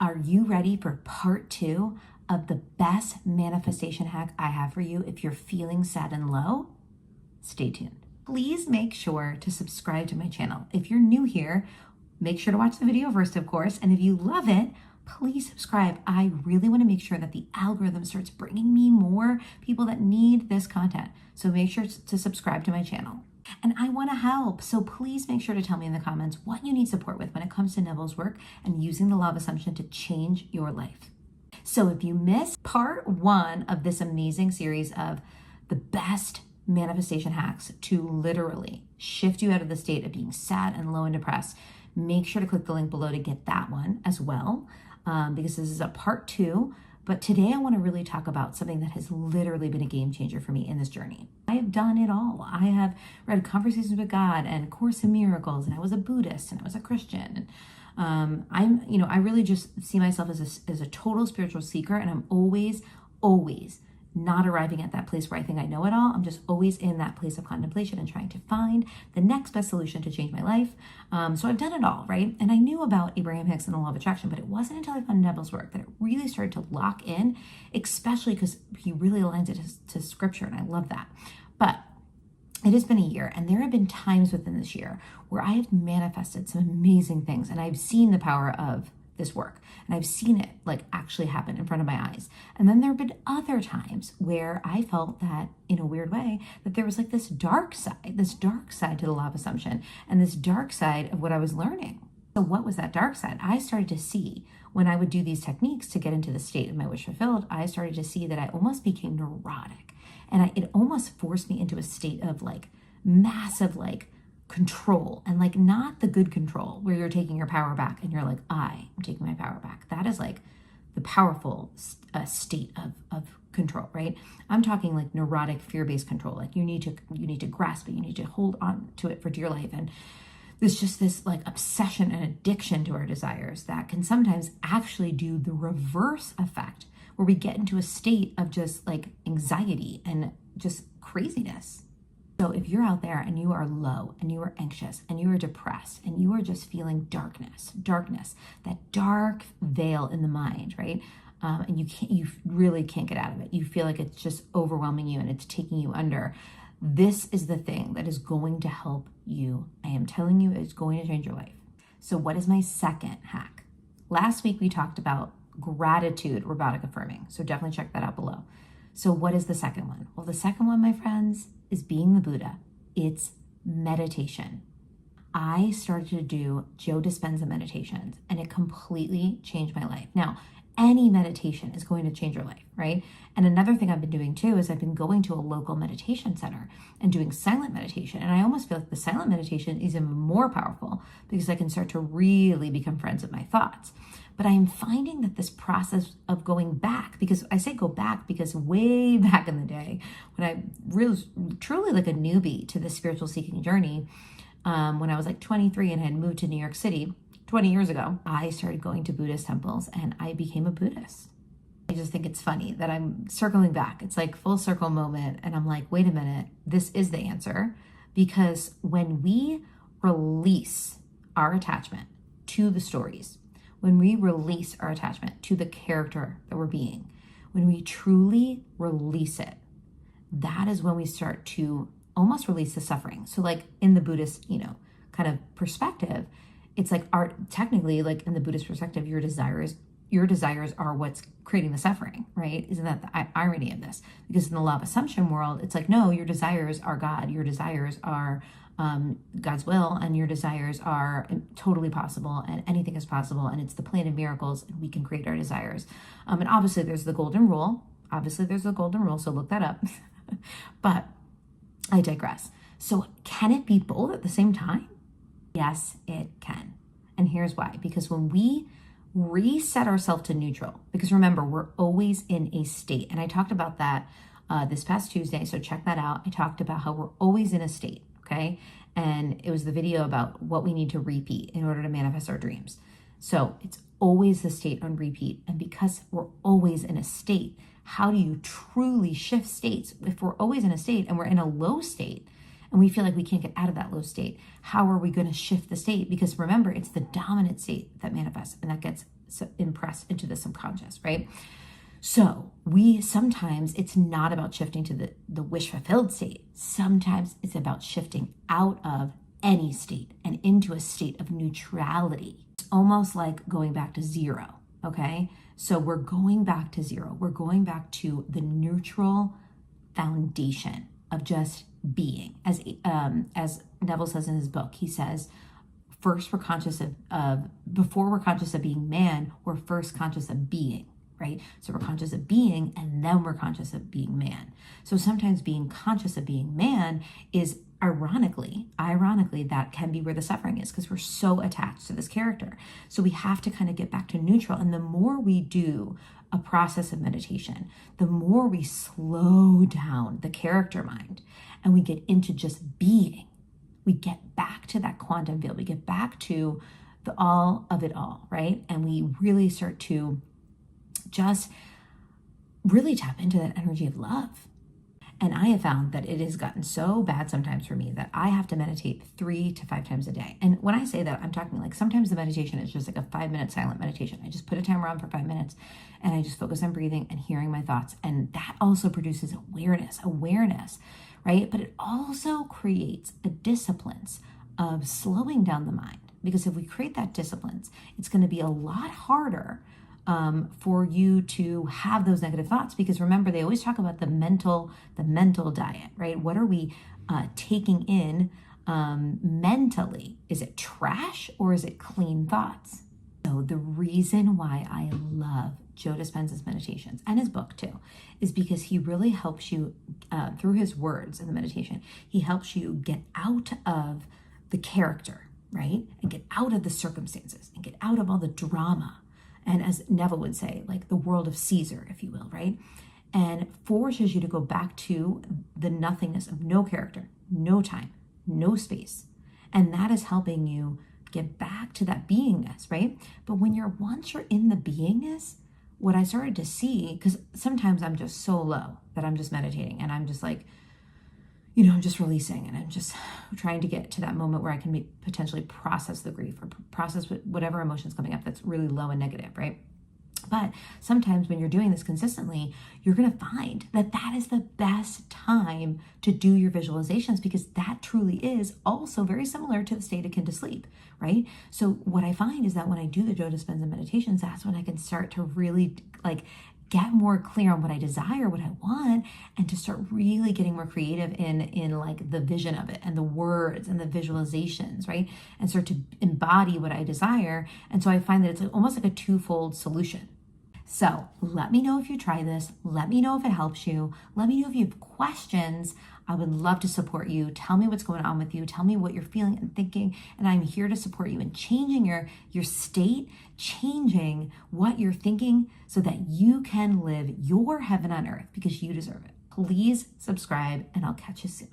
Are you ready for part 2 of the best manifestation hack I have for you if you're feeling sad and low? Stay tuned. Please make sure to subscribe to my channel. If you're new here, make sure to watch the video first, of course. And if you love it, please subscribe. I really want to make sure that the algorithm starts bringing me more people that need this content. So make sure to subscribe to my channel. And I want to help. So please make sure to tell me in the comments what you need support with when it comes to Neville's work and using the law of assumption to change your life. So if you missed part 1 of this amazing series of the best manifestation hacks to literally shift you out of the state of being sad and low and depressed, make sure to click the link below to get that one as well, because this is a part 2. But today I want to really talk about something that has literally been a game changer for me in this journey. I have done it all. I have read Conversations with God and Course in Miracles, and I was a Buddhist and I was a Christian. I really just see myself as a total spiritual seeker, and I'm always not arriving at that place where I think I know it all. I'm just always in that place of contemplation and trying to find the next best solution to change my life. So I've done it all, right? And I knew about Abraham Hicks and the law of attraction, but it wasn't until I found Neville's work that it really started to lock in, especially because he really aligns it to scripture, and I love that. But it has been a year, and there have been times within this year where I have manifested some amazing things, and I've seen the power of this work, and I've seen it like actually happen in front of my eyes. And then there have been other times where I felt that, in a weird way, that there was like this dark side to the law of assumption, and this dark side of what I was learning. So what was that dark side? I started to see when I would do these techniques to get into the state of my wish fulfilled, I started to see that I almost became neurotic, and it almost forced me into a state of like massive like control, and like not the good control where you're taking your power back and you're like, I am taking my power back. That is like the powerful state of control, right? I'm talking like neurotic, fear-based control. Like you need to grasp it, you need to hold on to it for dear life. And there's just this like obsession and addiction to our desires that can sometimes actually do the reverse effect, where we get into a state of just like anxiety and just craziness. So if you're out there and you are low and you are anxious and you are depressed and you are just feeling darkness, that dark veil in the mind, right? And you really can't get out of it. You feel like it's just overwhelming you and it's taking you under. This is the thing that is going to help you. I am telling you, it's going to change your life. So what is my second hack? Last week we talked about gratitude, robotic affirming. So definitely check that out below. So what is the second one? Well, the second one, my friends, is being the Buddha. It's meditation. I started to do Joe Dispenza meditations, and it completely changed my life. Now, any meditation is going to change your life, right? And another thing I've been doing too is I've been going to a local meditation center and doing silent meditation. And I almost feel like the silent meditation is even more powerful because I can start to really become friends with my thoughts. But I'm finding that this process of going back, because I say go back because way back in the day, when I was truly like a newbie to the spiritual seeking journey, when I was like 23 and had moved to New York City 20 years ago, I started going to Buddhist temples and I became a Buddhist. I just think it's funny that I'm circling back. It's like full circle moment. And I'm like, wait a minute, this is the answer. Because when we release our attachment to the stories, when we release our attachment to the character that we're being, when we truly release it, that is when we start to almost release the suffering. So like in the Buddhist, kind of perspective, it's like technically like in the Buddhist perspective, your desires are what's creating the suffering, right? Isn't that the irony of this? Because in the law of assumption world, it's like, no, your desires are God. Your desires are God's will, and your desires are totally possible, and anything is possible, and it's the plane of miracles, and we can create our desires. And obviously there's the golden rule. So look that up. But I digress. So can it be both at the same time? Yes, it can. And here's why. Because when we reset ourselves to neutral, because remember, we're always in a state. And I talked about that this past Tuesday, so check that out. I talked about how we're always in a state, okay? And it was the video about what we need to repeat in order to manifest our dreams. So it's always the state on repeat. And because we're always in a state, how do you truly shift states? If we're always in a state and we're in a low state, and we feel like we can't get out of that low state, how are we going to shift the state? Because remember, it's the dominant state that manifests and that gets impressed into the subconscious, right? So sometimes it's not about shifting to the wish fulfilled state. Sometimes it's about shifting out of any state and into a state of neutrality. It's almost like going back to zero, okay? So we're going back to zero. We're going back to the neutral foundation of just being. As Neville says in his book, he says, first we're conscious before we're conscious of being man, we're first conscious of being. Right? So we're conscious of being, and then we're conscious of being man. So sometimes being conscious of being man is ironically, that can be where the suffering is, because we're so attached to this character. So we have to kind of get back to neutral. And the more we do a process of meditation, the more we slow down the character mind and we get into just being, we get back to that quantum field. We get back to the all of it all, right? And we really start to just really tap into that energy of love. And I have found that it has gotten so bad sometimes for me that I have to meditate 3 to 5 times a day. And when I say that, I'm talking like sometimes the meditation is just like a 5-minute silent meditation. I just put a timer on for 5 minutes and I just focus on breathing and hearing my thoughts. And that also produces awareness, right? But it also creates a disciplines of slowing down the mind. Because if we create that disciplines, it's going to be a lot harder for you to have those negative thoughts. Because remember, they always talk about the mental diet, right? What are we taking in mentally? Is it trash or is it clean thoughts? So the reason why I love Joe Dispenza's meditations and his book too, is because he really helps you through his words in the meditation. He helps you get out of the character, right? And get out of the circumstances and get out of all the drama. And as Neville would say, like the world of Ceasar, if you will, right? And forces you to go back to the nothingness of no character, no time, no space. And that is helping you get back to that beingness, right? But once you're in the beingness, what I started to see, because sometimes I'm just so low that I'm just meditating and I'm just like, I'm just releasing and I'm just trying to get to that moment where I can potentially process the grief or process whatever emotion's coming up that's really low and negative, right? But sometimes when you're doing this consistently, you're going to find that that is the best time to do your visualizations, because that truly is also very similar to the state akin to sleep, right? So what I find is that when I do the Joe Dispenza meditations, that's when I can start to really get more clear on what I desire, what I want, and to start really getting more creative in like the vision of it and the words and the visualizations, right? And start to embody what I desire. And so I find that it's almost like a twofold solution. So let me know if you try this. Let me know if it helps you. Let me know if you have questions. I would love to support you. Tell me what's going on with you. Tell me what you're feeling and thinking. And I'm here to support you in changing your state, changing what you're thinking so that you can live your heaven on earth, because you deserve it. Please subscribe and I'll catch you soon.